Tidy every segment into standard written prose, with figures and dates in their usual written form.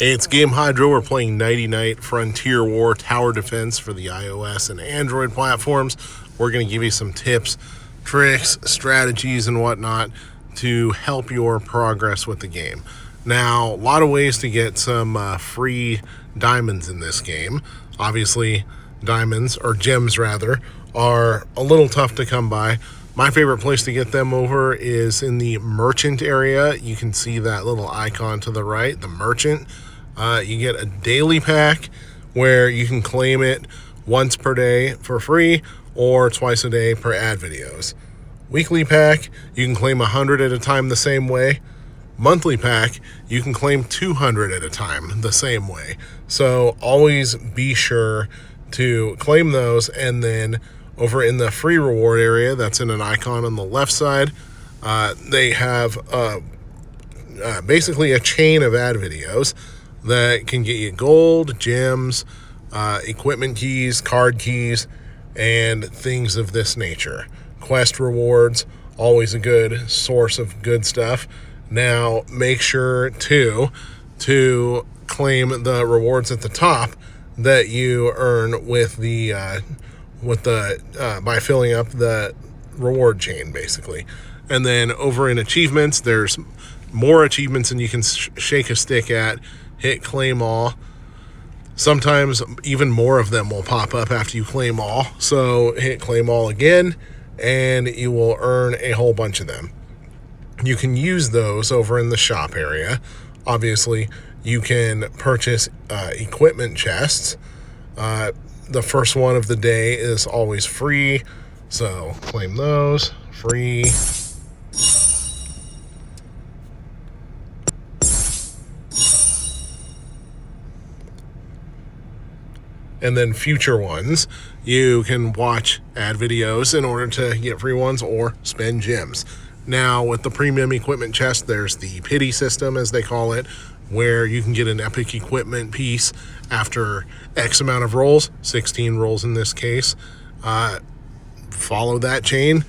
Hey, it's Game Hydro. We're playing Nighty Frontier War Tower Defense for the iOS and Android platforms. We're going to give you some tips, tricks, strategies, and whatnot to help your progress with the game. Now, a lot of ways to get some free diamonds in this game. Obviously, diamonds, or gems rather, are a little tough to come by. My favorite place to get them over is in the merchant area. You can see that little icon to the right, the merchant. You get a daily pack where you can claim it once per day for free or twice a day per ad videos. Weekly pack, you can claim 100 at a time the same way. Monthly pack, you can claim 200 at a time the same way. So always be sure to claim those, and then over in the free reward area, that's in an icon on the left side, they have basically a chain of ad videos that can get you gold, gems, equipment keys, card keys, and things of this nature. Quest rewards, always a good source of good stuff. Now, make sure to claim the rewards at the top that you earn with the by filling up the reward chain, basically. And then over in achievements, there's more achievements than you can shake a stick at. Hit claim all. Sometimes even more of them will pop up after you claim all. So hit claim all again, and you will earn a whole bunch of them. You can use those over in the shop area. Obviously, you can purchase equipment chests. The first one of the day is always free, so claim those. Free. And then future ones, you can watch ad videos in order to get free ones or spend gems. Now, with the premium equipment chest, there's the pity system, as they call it, where you can get an epic equipment piece after X amount of rolls, 16 rolls in this case. Follow that chain,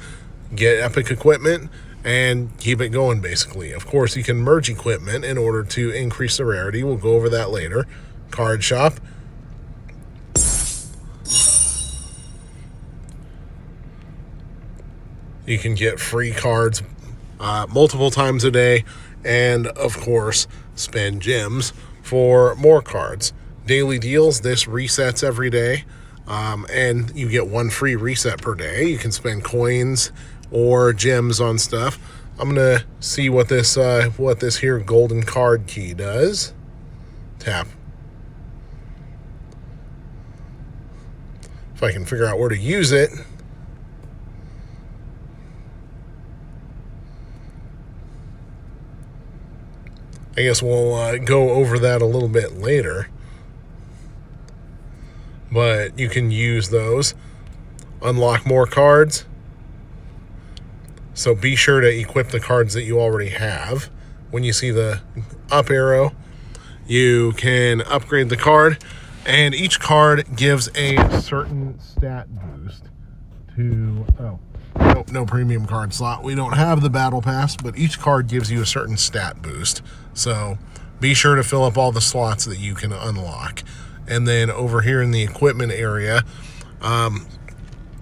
get epic equipment, and keep it going, basically. Of course, you can merge equipment in order to increase the rarity. We'll go over that later. Card shop. You can get free cards multiple times a day, and of course, spend gems for more cards. Daily deals, this resets every day, and you get one free reset per day. You can spend coins or gems on stuff. I'm gonna see what this here golden card key does. Tap. If I can figure out where to use it. I guess we'll go over that a little bit later. But you can use those. Unlock more cards. So be sure to equip the cards that you already have. When you see the up arrow, you can upgrade the card. And each card gives a certain stat boost to... No premium card slot. We don't have the battle pass, but each card gives you a certain stat boost. So be sure to fill up all the slots that you can unlock. And then over here in the equipment area,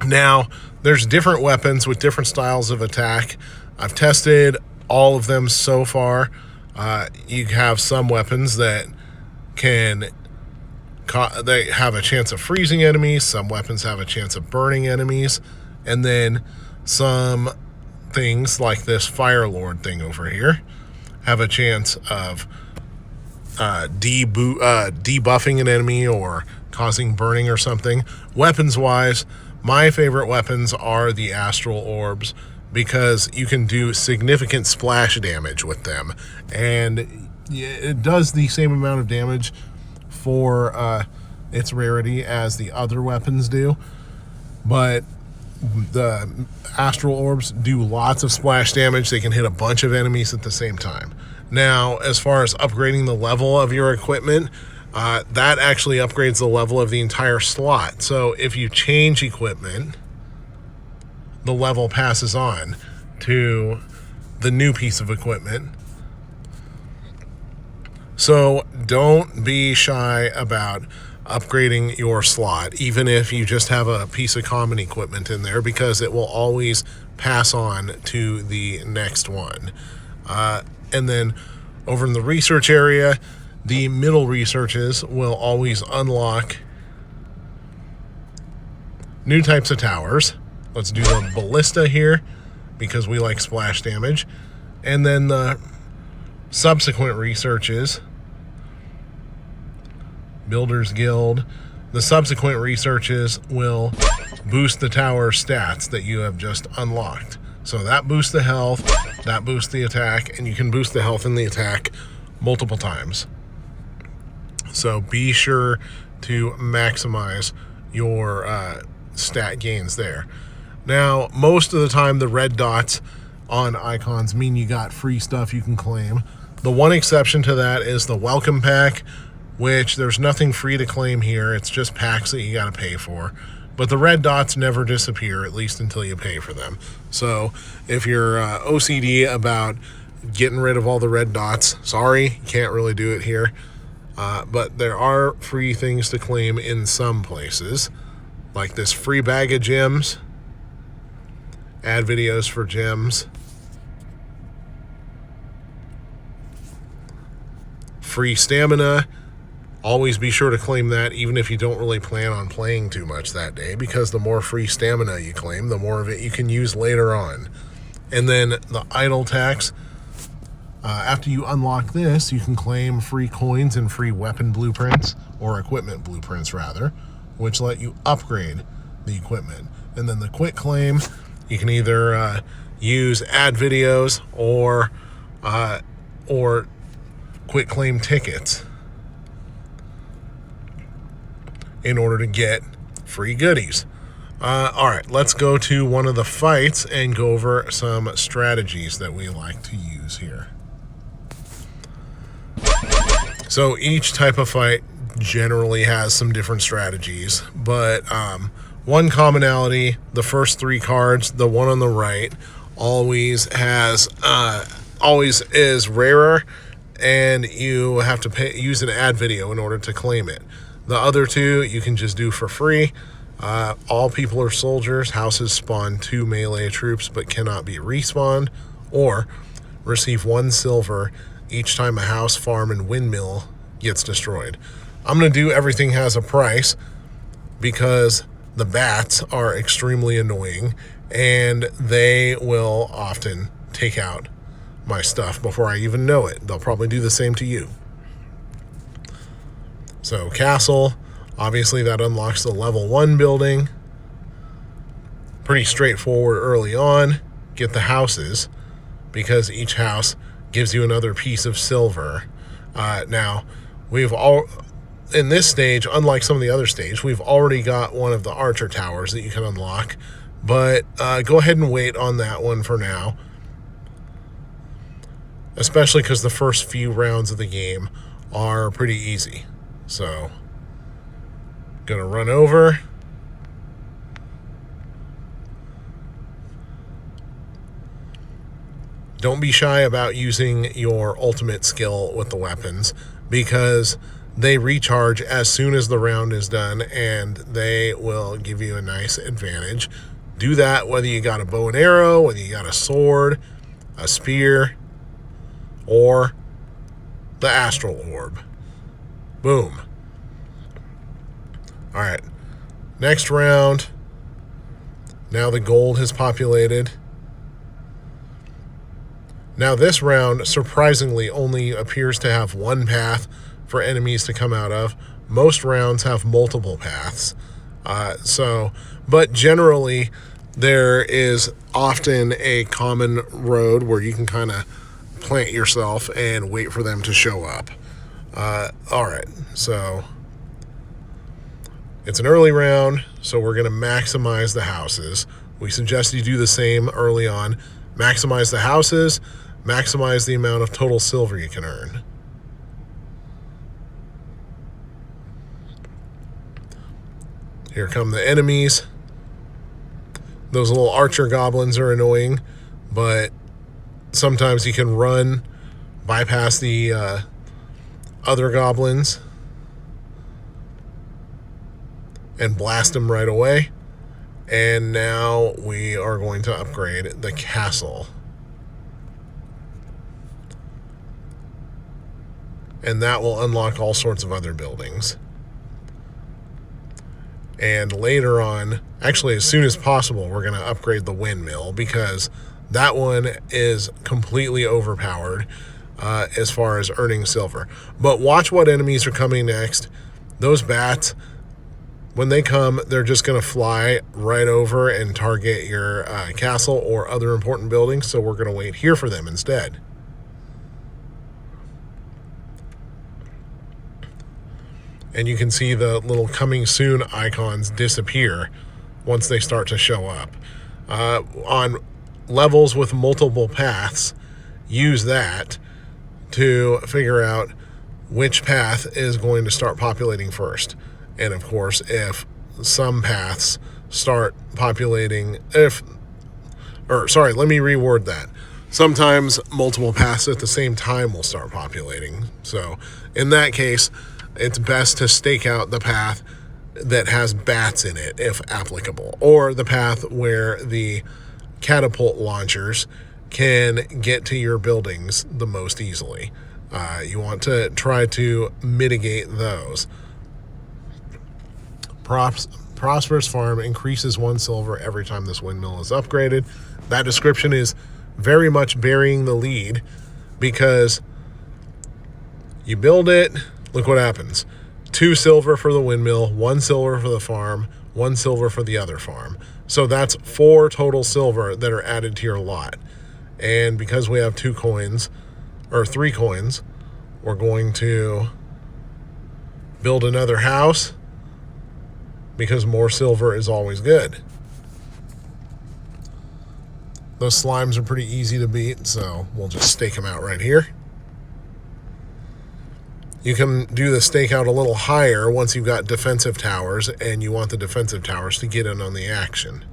now there's different weapons with different styles of attack. I've tested all of them so far. You have some weapons that they have a chance of freezing enemies. Some weapons have a chance of burning enemies. And then some things like this Fire Lord thing over here have a chance of debuffing an enemy or causing burning or something. Weapons-wise, my favorite weapons are the Astral Orbs because you can do significant splash damage with them. And it does the same amount of damage for its rarity as the other weapons do. But the Astral Orbs do lots of splash damage. They can hit a bunch of enemies at the same time. Now, as far as upgrading the level of your equipment, that actually upgrades the level of the entire slot. So if you change equipment, the level passes on to the new piece of equipment. So don't be shy about upgrading your slot, even if you just have a piece of common equipment in there, because it will always pass on to the next one. And then over in the research area, the middle researches will always unlock new types of towers. Let's do the ballista here because we like splash damage. And then the subsequent researches, Builders Guild, the subsequent researches will boost the tower stats that you have just unlocked. So that boosts the health, that boosts the attack, and you can boost the health and the attack multiple times. So be sure to maximize your stat gains there. Now, most of the time, the red dots on icons mean you got free stuff you can claim. The one exception to that is the welcome pack, which there's nothing free to claim here. It's just packs that you got to pay for. But the red dots never disappear, at least until you pay for them. So if you're OCD about getting rid of all the red dots, sorry, you can't really do it here. But there are free things to claim in some places, like this free bag of gems, add videos for gems, free stamina. Always be sure to claim that, even if you don't really plan on playing too much that day, because the more free stamina you claim, the more of it you can use later on. And then the idle tax. After you unlock this, you can claim free coins and free weapon blueprints, or equipment blueprints rather, which let you upgrade the equipment. And then the quick claim, you can either use add videos or quick claim tickets in order to get free goodies. All right, let's go to one of the fights and go over some strategies that we like to use here. So each type of fight generally has some different strategies, but one commonality, the first three cards, the one on the right, always is rarer, and you have to use an add video in order to claim it. The other two you can just do for free. All people are soldiers. Houses spawn 2 melee troops but cannot be respawned, or receive 1 silver each time a house, farm, and windmill gets destroyed. I'm going to do everything has a price because the bats are extremely annoying and they will often take out my stuff before I even know it. They'll probably do the same to you. So castle, obviously that unlocks the level 1 building. Pretty straightforward early on. Get the houses, because each house gives you another piece of silver. Now, in this stage, unlike some of the other stages, we've already got one of the archer towers that you can unlock, but go ahead and wait on that one for now, especially because the first few rounds of the game are pretty easy. So, gonna run over. Don't be shy about using your ultimate skill with the weapons, because they recharge as soon as the round is done and they will give you a nice advantage. Do that whether you got a bow and arrow, whether you got a sword, a spear, or the astral orb. Boom. All right, next round. Now the gold has populated. Now this round, surprisingly, only appears to have one path for enemies to come out of. Most rounds have multiple paths. But generally, there is often a common road where you can kind of plant yourself and wait for them to show up. All right, so it's an early round, so we're going to maximize the houses. We suggest you do the same early on. Maximize the houses, maximize the amount of total silver you can earn. Here come the enemies. Those little archer goblins are annoying, but sometimes you can run, bypass the other goblins and blast them right away. And now we are going to upgrade the castle. And that will unlock all sorts of other buildings. And later on, actually as soon as possible, we're going to upgrade the windmill, because that one is completely overpowered as far as earning silver. But watch what enemies are coming next. Those bats, when they come, they're just going to fly right over and target your castle or other important buildings, so we're going to wait here for them instead. And you can see the little coming soon icons disappear once they start to show up. On levels with multiple paths, use that to figure out which path is going to start populating first. And of course, if some paths start populating, let me reword that. Sometimes multiple paths at the same time will start populating. So in that case, it's best to stake out the path that has bats in it, if applicable, or the path where the catapult launchers can get to your buildings the most easily. You want to try to mitigate those. Prosperous Farm increases 1 silver every time this windmill is upgraded. That description is very much burying the lead, because you build it, look what happens. 2 silver for the windmill, 1 silver for the farm, 1 silver for the other farm. So that's 4 total silver that are added to your lot. And because we have 3 coins, we're going to build another house, because more silver is always good. Those slimes are pretty easy to beat, so we'll just stake them out right here. You can do the stakeout a little higher once you've got defensive towers and you want the defensive towers to get in on the action.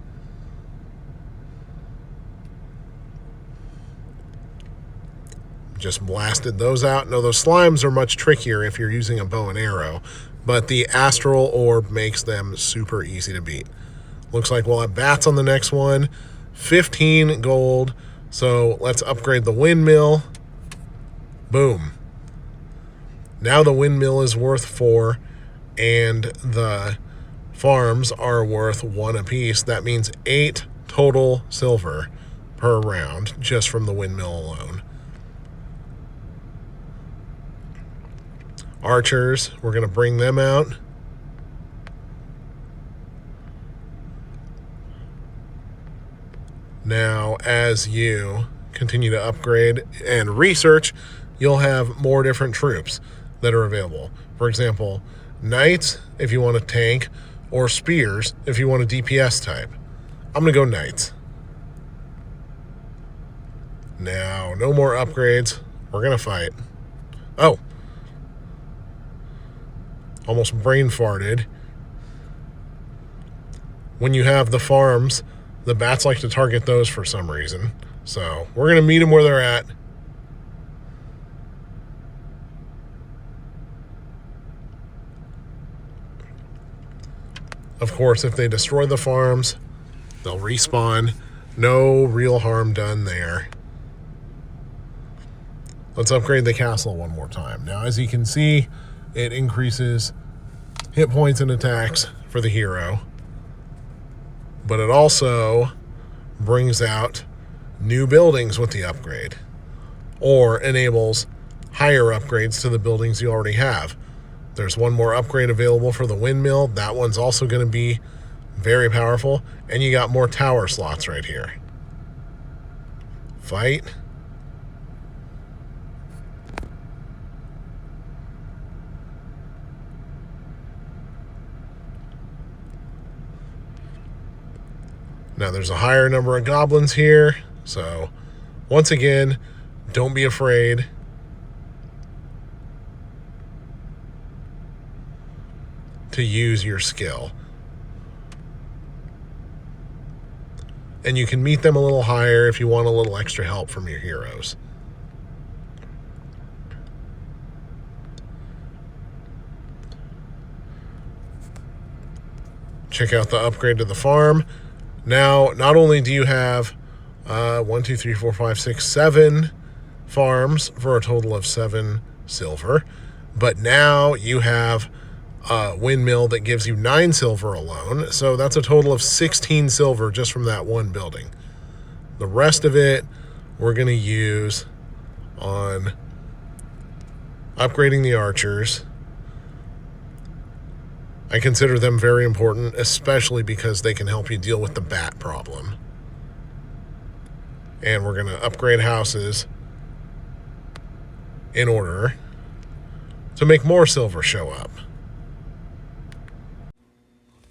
Just blasted those out. Now, those slimes are much trickier if you're using a bow and arrow, but the astral orb makes them super easy to beat. Looks like we'll have bats on the next one. 15 gold. So let's upgrade the windmill. Boom. Now the windmill is worth 4, and the farms are worth 1 apiece. That means 8 total silver per round just from the windmill alone. Archers, we're going to bring them out. Now, as you continue to upgrade and research, you'll have more different troops that are available. For example, knights if you want a tank, or spears if you want a DPS type. I'm going to go knights. Now, no more upgrades. We're going to fight. Oh. Almost brain farted. When you have the farms, the bats like to target those for some reason. So we're going to meet them where they're at. Of course, if they destroy the farms, they'll respawn. No real harm done there. Let's upgrade the castle one more time. Now, as you can see, it increases hit points and attacks for the hero, but it also brings out new buildings with the upgrade, or enables higher upgrades to the buildings you already have. There's one more upgrade available for the windmill. That one's also going to be very powerful, and you got more tower slots right here. Fight. Now there's a higher number of goblins here, so once again, don't be afraid. To use your skill. And you can meet them a little higher if you want a little extra help from your heroes. Check out the upgrade to the farm. Now, not only do you have 1, 2, 3, 4, 5, 6, 7 farms for a total of 7 silver, but now you have a windmill that gives you 9 silver alone. So that's a total of 16 silver just from that one building. The rest of it we're going to use on upgrading the archers. I consider them very important, especially because they can help you deal with the bat problem. And we're going to upgrade houses in order to make more silver show up.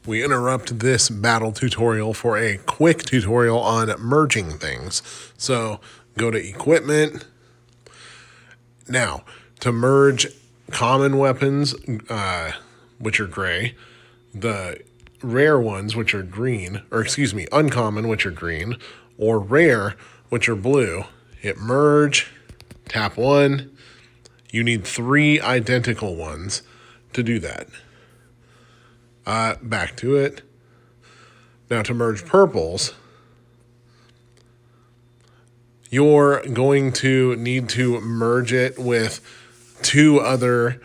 We interrupt this battle tutorial for a quick tutorial on merging things. So go to equipment. Now, to merge common weapons, which are gray, the rare ones, which are green, or excuse me, uncommon, which are green, or rare, which are blue, hit merge, tap 1. You need 3 identical ones to do that. Back to it. Now to merge purples, you're going to need to merge it with two other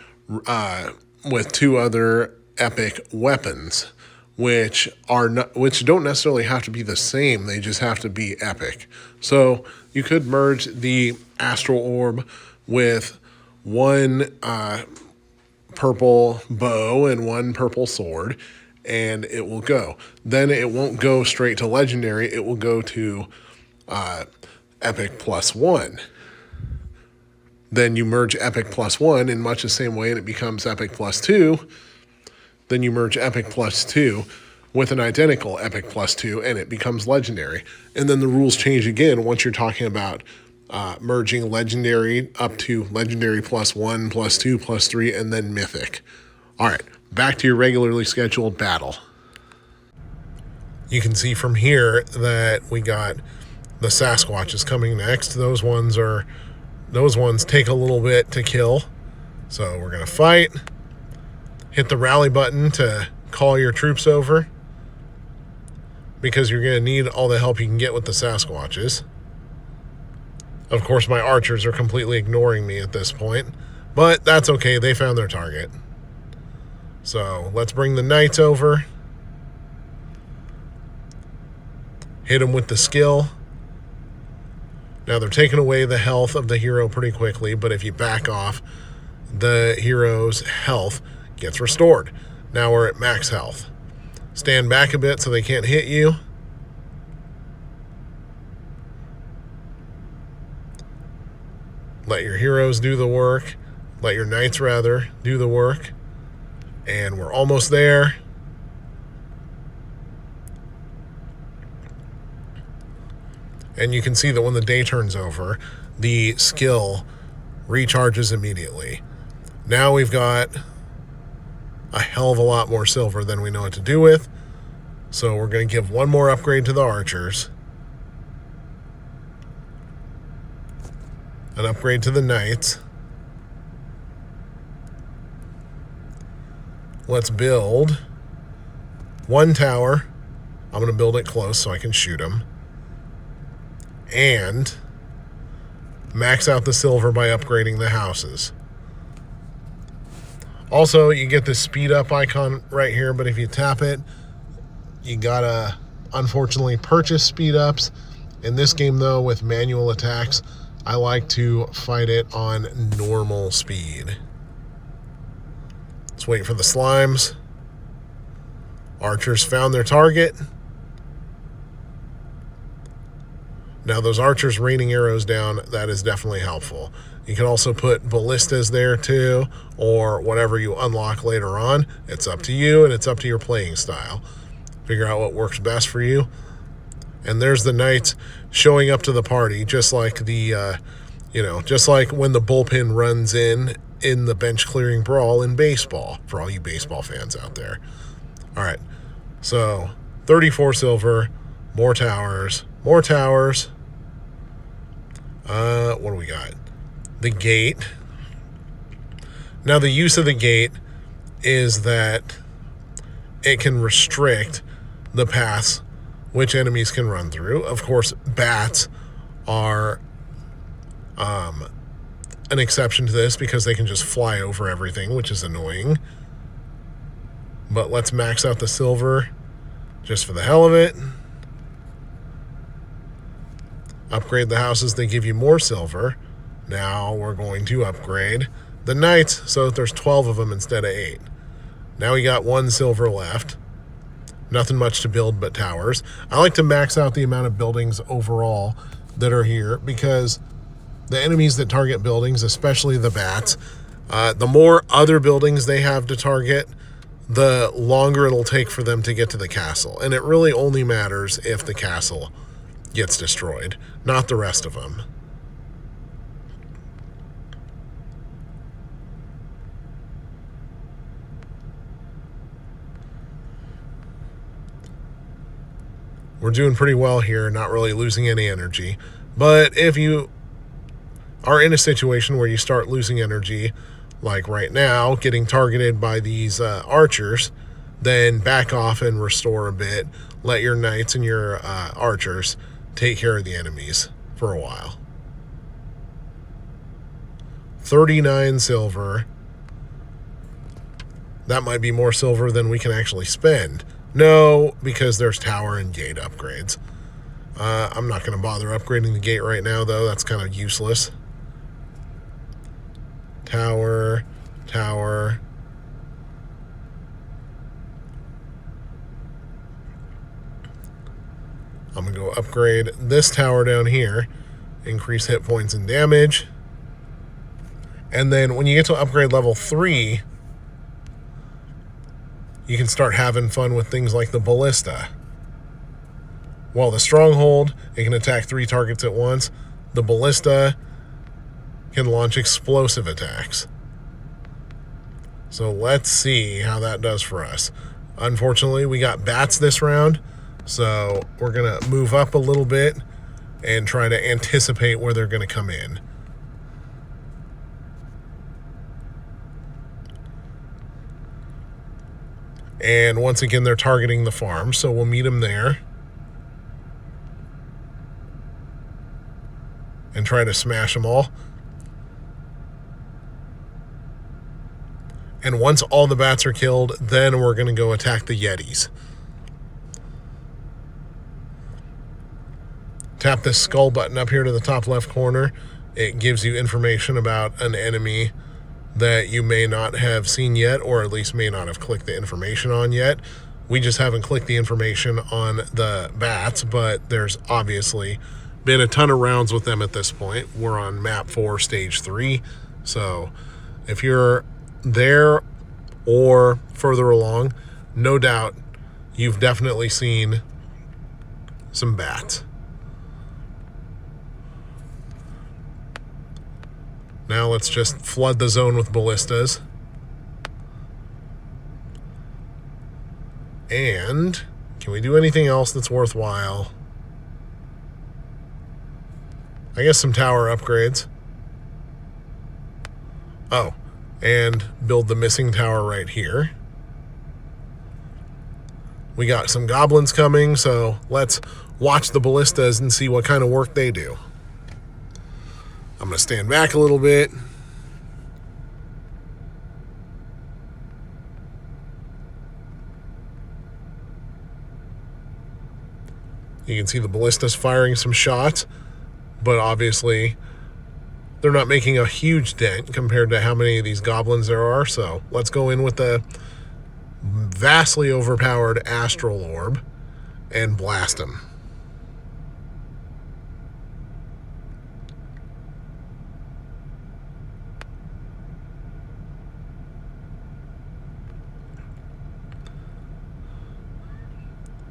epic weapons, which don't necessarily have to be the same. They just have to be epic. So you could merge the astral orb with one purple bow and one purple sword, and it will go. Then it won't go straight to legendary. It will go to epic +1. Then you merge epic +1 in much the same way, and it becomes epic +2. Then you merge epic +2 with an identical epic +2, and it becomes legendary. And then the rules change again once you're talking about merging legendary up to legendary +1, +2, +3, and then mythic. All right, back to your regularly scheduled battle. You can see from here that we got the Sasquatches coming next. Those ones take a little bit to kill. So we're going to fight. Hit the rally button to call your troops over, because you're going to need all the help you can get with the Sasquatches. Of course, my archers are completely ignoring me at this point, but that's okay. They found their target. So let's bring the knights over. Hit them with the skill. Now they're taking away the health of the hero pretty quickly, but if you back off, the hero's health gets restored. Now we're at max health. Stand back a bit so they can't hit you. Let your heroes do the work. Let your knights, rather, do the work. And we're almost there. And you can see that when the day turns over, the skill recharges immediately. Now we've got a hell of a lot more silver than we know what to do with. So we're going to give one more upgrade to the archers. An upgrade to the knights. Let's build one tower. I'm going to build it close so I can shoot them. And max out the silver by upgrading the houses. Also, you get this speed up icon right here, but if you tap it, you gotta unfortunately purchase speed ups. In this game though, with manual attacks, I like to fight it on normal speed. Let's wait for the slimes. Archers found their target. Now those archers raining arrows down, that is definitely helpful. You can also put ballistas there too, or whatever you unlock later on. It's up to you, and it's up to your playing style. Figure out what works best for you. And there's the knights showing up to the party, just like the, just like when the bullpen runs in the bench clearing brawl in baseball, for all you baseball fans out there. All right, so 34 silver, more towers. What do we got? The gate. Now the use of the gate is that it can restrict the paths which enemies can run through. Of course, bats are an exception to this because they can just fly over everything, which is annoying. But let's max out the silver just for the hell of it. Upgrade the houses, they give you more silver. Now we're going to upgrade the knights so that there's 12 of them instead of 8. Now we got 1 silver left. Nothing much to build but towers. I like to max out the amount of buildings overall that are here because the enemies that target buildings, especially the bats, the more other buildings they have to target, the longer it'll take for them to get to the castle. And it really only matters if the castle gets destroyed, not the rest of them. We're doing pretty well here, not really losing any energy. But if you are in a situation where you start losing energy, like right now, getting targeted by these archers, then back off and restore a bit. Let your knights and your archers take care of the enemies for a while. 39 silver. That might be more silver than we can actually spend. No, because there's tower and gate upgrades. I'm not going to bother upgrading the gate right now, though. That's kind of useless. Tower, tower. I'm going to go upgrade this tower down here. Increase hit points and damage. And then when you get to upgrade level 3, you can start having fun with things like the ballista. While the stronghold, it can attack 3 targets at once. The ballista can launch explosive attacks. So let's see how that does for us. Unfortunately, we got bats this round, so we're going to move up a little bit and try to anticipate where they're going to come in. And once again, they're targeting the farm, so we'll meet them there. And try to smash them all. And once all the bats are killed, then we're going to go attack the Yetis. Tap this skull button up here to the top left corner. It gives you information about an enemy that you may not have seen yet, or at least may not have clicked the information on yet. We just haven't clicked the information on the bats, but there's obviously been a ton of rounds with them at this point. We're on map 4, stage 3. So if you're there or further along, no doubt you've definitely seen some bats. Now let's just flood the zone with ballistas. And can we do anything else that's worthwhile? I guess some tower upgrades. Oh, and build the missing tower right here. We got some goblins coming, so let's watch the ballistas and see what kind of work they do. I'm going to stand back a little bit. You can see the ballistas firing some shots, but obviously they're not making a huge dent compared to how many of these goblins there are. So let's go in with the vastly overpowered astral orb and blast them.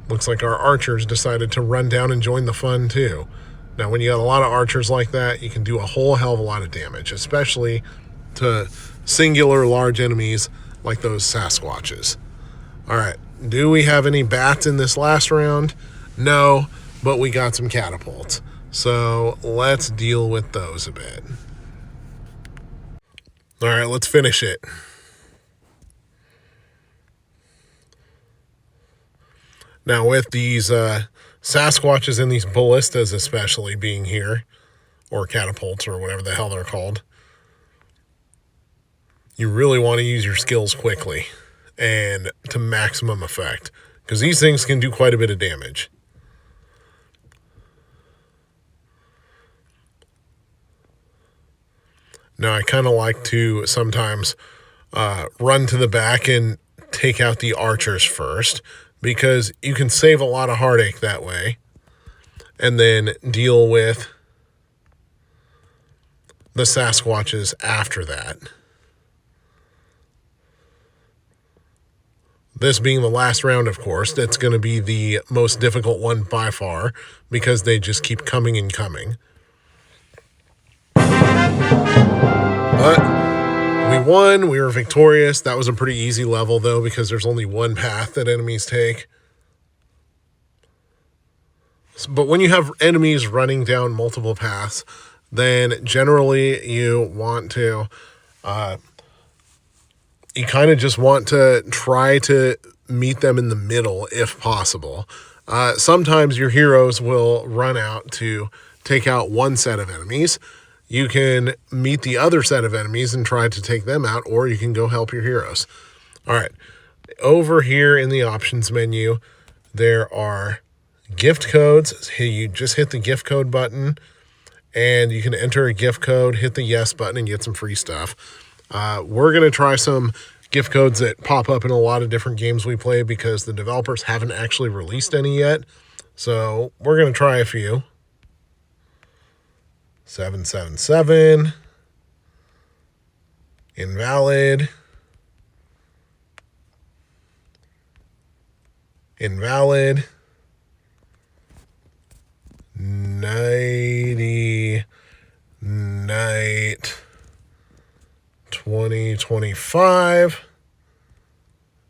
Looks like our archers decided to run down and join the fun too. Now, when you got a lot of archers like that, you can do a whole hell of a lot of damage, especially to singular large enemies like those Sasquatches. All right, do we have any bats in this last round? No, but we got some catapults. So let's deal with those a bit. All right, let's finish it. Now, with these Sasquatches and these ballistas especially being here, or catapults, or whatever the hell they're called, you really want to use your skills quickly and to maximum effect, because these things can do quite a bit of damage. Now, I kind of like to sometimes run to the back and take out the archers first, because you can save a lot of heartache that way, and then deal with the Sasquatches after that. This being the last round, of course, that's going to be the most difficult one by far, because they just keep coming and coming. But we won. We were victorious. That was a pretty easy level, though, because there's only one path that enemies take. But when you have enemies running down multiple paths, then generally you want to... you kind of just want to try to meet them in the middle if possible. Sometimes your heroes will run out to take out one set of enemies. You can meet the other set of enemies and try to take them out, or you can go help your heroes. All right. Over here in the options menu, there are gift codes. You just hit the gift code button, and you can enter a gift code, hit the yes button, and get some free stuff. We're going to try some gift codes that pop up in a lot of different games we play, because the developers haven't actually released any yet. So we're going to try a few. 777. Invalid. Invalid. Nighty Night 2025.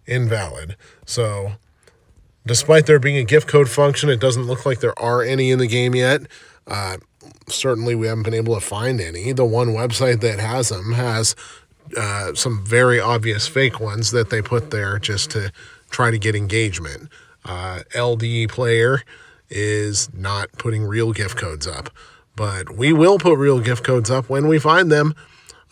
Invalid. So, despite there being a gift code function, it doesn't look like there are any in the game yet. Certainly, we haven't been able to find any. The one website that has them has some very obvious fake ones that they put there just to try to get engagement. LD Player is not putting real gift codes up, but we will put real gift codes up when we find them.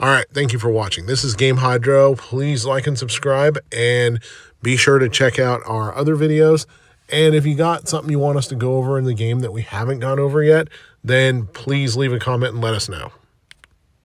All right, thank you for watching. This is Game Hydro. Please like and subscribe, and be sure to check out our other videos. And if you got something you want us to go over in the game that we haven't gone over yet, then please leave a comment and let us know.